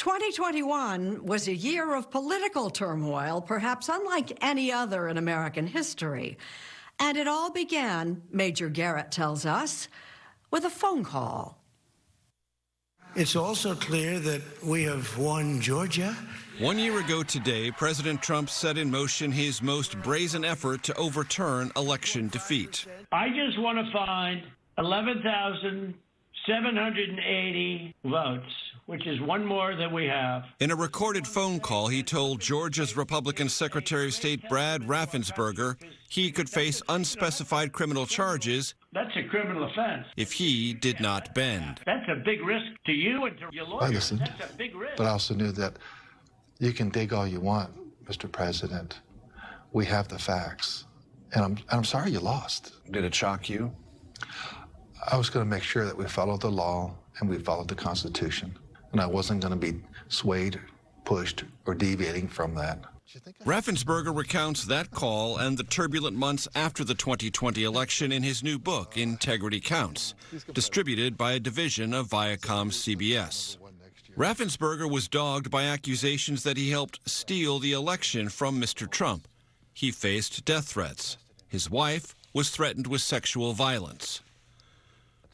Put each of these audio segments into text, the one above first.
2021 was a year of political turmoil, perhaps unlike any other in American history. And it all began, Major Garrett tells us, with a phone call. It's also clear that we have won Georgia. 1 year ago today, President Trump set in motion his most brazen effort to overturn election defeat. I just want to find 11,780 votes, which is one more than we have. In a recorded phone call, he told Georgia's Republican Secretary of State Brad Raffensperger he could face unspecified criminal charges. That's a criminal offense. If he did not bend. That's a big risk to you and to your lawyers. I listened, That's a big risk. but I also knew that you can dig all you want, Mr. President. We have the facts. And I'm sorry you lost. Did it shock you? I was going to make sure that we followed the law and we followed the Constitution. And I wasn't going to be swayed, pushed, or deviating from that. Raffensperger recounts that call and the turbulent months after the 2020 election in his new book, Integrity Counts, distributed by a division of Viacom CBS. Raffensperger was dogged by accusations that he helped steal the election from Mr. Trump. He faced death threats. His wife was threatened with sexual violence.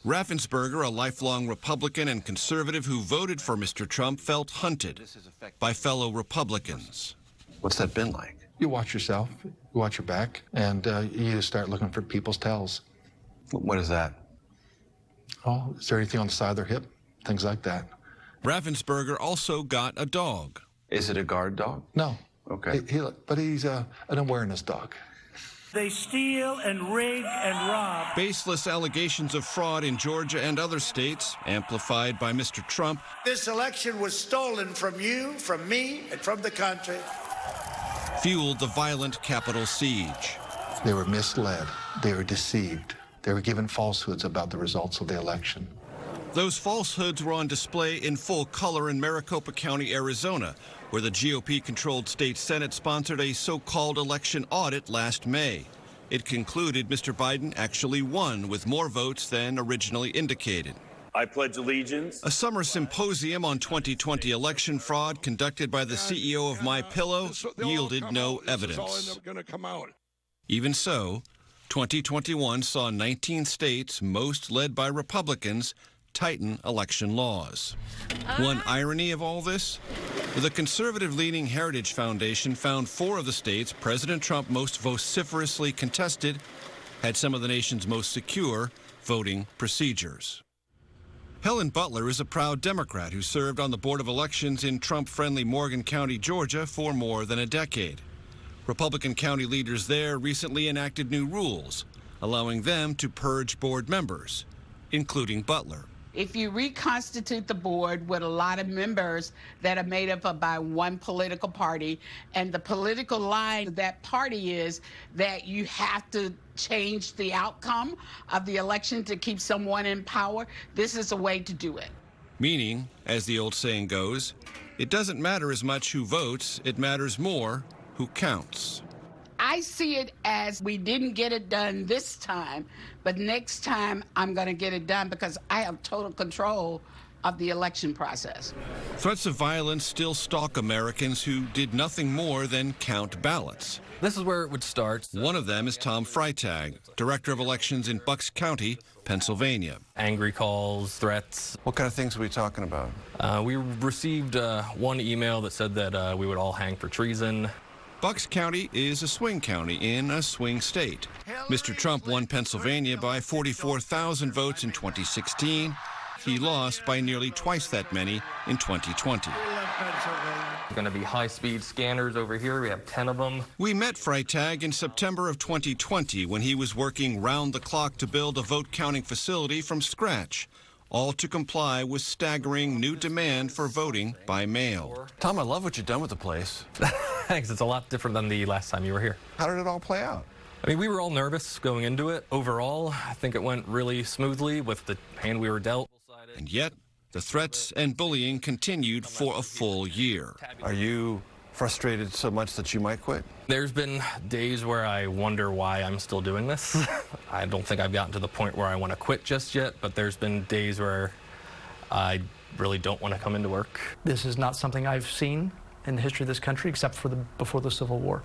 Raffensperger, a lifelong Republican and conservative who voted for Mr. Trump, felt hunted by fellow Republicans. What's that been like? You watch yourself, you watch your back, and you start looking for people's tells. What is that? Oh, is there anything on the side of their hip? Things like that. Raffensperger also got a dog. Is it a guard dog? No. Okay. But he's an awareness dog. They steal and rig and rob. Baseless allegations of fraud in Georgia and other states, amplified by Mr. Trump, This election was stolen from you, from me, and from the country. fueled the violent Capitol siege. They were misled. They were deceived. They were given falsehoods about the results of the election. Those falsehoods were on display in full color in Maricopa County, Arizona, where the GOP-controlled state Senate sponsored a so-called election audit last May. It concluded Mr. Biden actually won with more votes than originally indicated. I pledge allegiance. A summer symposium on 2020 election fraud conducted by the CEO of MyPillow yielded no evidence. Even so, 2021 saw 19 states, most led by Republicans, tighten election laws. One irony of all this? The conservative-leaning Heritage Foundation found 4 of the states President Trump most vociferously contested had some of the nation's most secure voting procedures. Helen Butler is a proud Democrat who served on the Board of Elections in Trump-friendly Morgan County, Georgia, for more than a decade. Republican county leaders there recently enacted new rules, allowing them to purge board members, including Butler. If you reconstitute the board with a lot of members that are made up of by one political party, and the political line of that party is that you have to change the outcome of the election to keep someone in power, this is a way to do it. Meaning, as the old saying goes, it doesn't matter as much who votes, it matters more who counts. I see it as we didn't get it done this time, but next time I'm going to get it done because I have total control of the election process. Threats of violence still stalk Americans who did nothing more than count ballots. This is where it would start. One of them is Tom Freitag, Director of Elections in Bucks County, Pennsylvania. Angry calls, threats. What kind of things are we talking about? We received one email that said that we would all hang for treason. Bucks County is a swing county in a swing state. Mr. Trump won Pennsylvania by 44,000 votes in 2016. He lost by nearly twice that many in 2020. There's going to be high-speed scanners over here. We have 10 of them. We met Freitag in September of 2020 when he was working round the clock to build a vote counting facility from scratch, all to comply with staggering new demand for voting by mail. Tom, I love what you've done with the place. Thanks. It's a lot different than the last time you were here. How did it all play out? I mean, we were all nervous going into it. Overall, I think it went really smoothly with the hand we were dealt. And yet, the threats and bullying continued for a full year. Are you frustrated so much that you might quit? There's been days where I wonder why I'm still doing this. I don't think I've gotten to the point where I want to quit just yet, but there's been days where I really don't want to come into work. This is not something I've seen in the history of this country except for before the Civil War.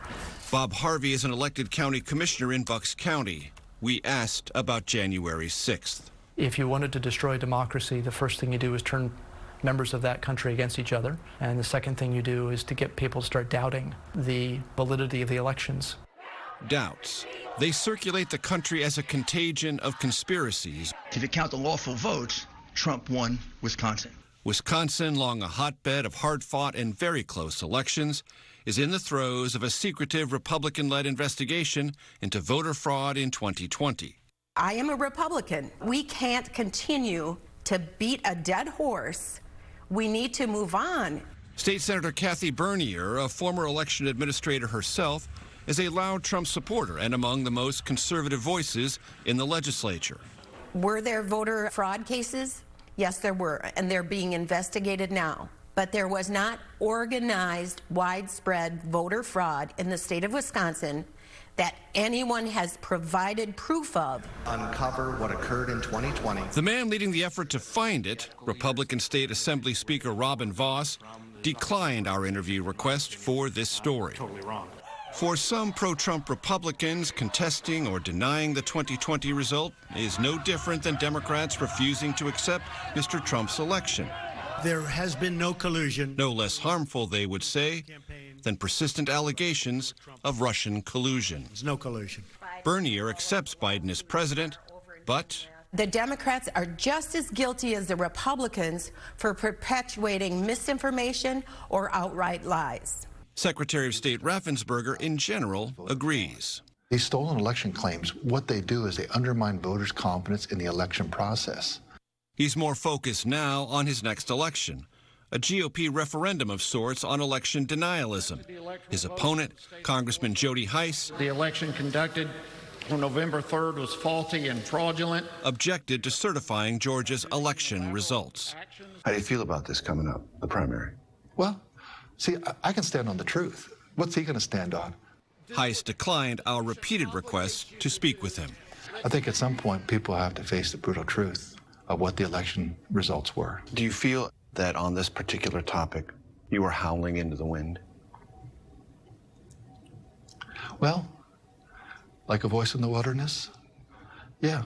Bob Harvey is an elected county commissioner in Bucks County. We asked about January 6th. If you wanted to destroy democracy, the first thing you do is turn members of that country against each other. And the second thing you do is to get people to start doubting the validity of the elections. Doubts. They circulate the country as a contagion of conspiracies. If you count the lawful votes, Trump won Wisconsin. Wisconsin, long a hotbed of hard-fought and very close elections, is in the throes of a secretive Republican-led investigation into voter fraud in 2020. I am a Republican. We can't continue to beat a dead horse. We need to move on. State Senator Kathy Bernier, a former election administrator herself, is a loud Trump supporter and among the most conservative voices in the legislature. Were there voter fraud cases? Yes, there were, and they're being investigated now. But there was not organized, widespread voter fraud in the state of Wisconsin that anyone has provided proof of. Uncover what occurred in 2020. The man leading the effort to find it, Republican State Assembly Speaker Robin Vos, declined our interview request for this story. Totally wrong. For some pro-Trump Republicans, contesting or denying the 2020 result is no different than Democrats refusing to accept Mr. Trump's election. There has been no collusion. No less harmful, they would say, than persistent allegations of Russian collusion. There's no collusion. Bernier accepts Biden as president, but the Democrats are just as guilty as the Republicans for perpetuating misinformation or outright lies. Secretary of State Raffensperger, in general, agrees. These stolen election claims, what they do is they undermine voters' confidence in the election process. He's more focused now on his next election, a GOP referendum of sorts on election denialism. His opponent, Congressman Jody Hice, The election conducted on November 3rd was faulty and fraudulent. objected to certifying Georgia's election results. How do you feel about this coming up, the primary? Well, see, I can stand on the truth. What's he going to stand on? Hice declined our repeated requests to speak with him. I think at some point people have to face the brutal truth of what the election results were. Do you feel that on this particular topic, you were howling into the wind? Well, like a voice in the wilderness? Yeah.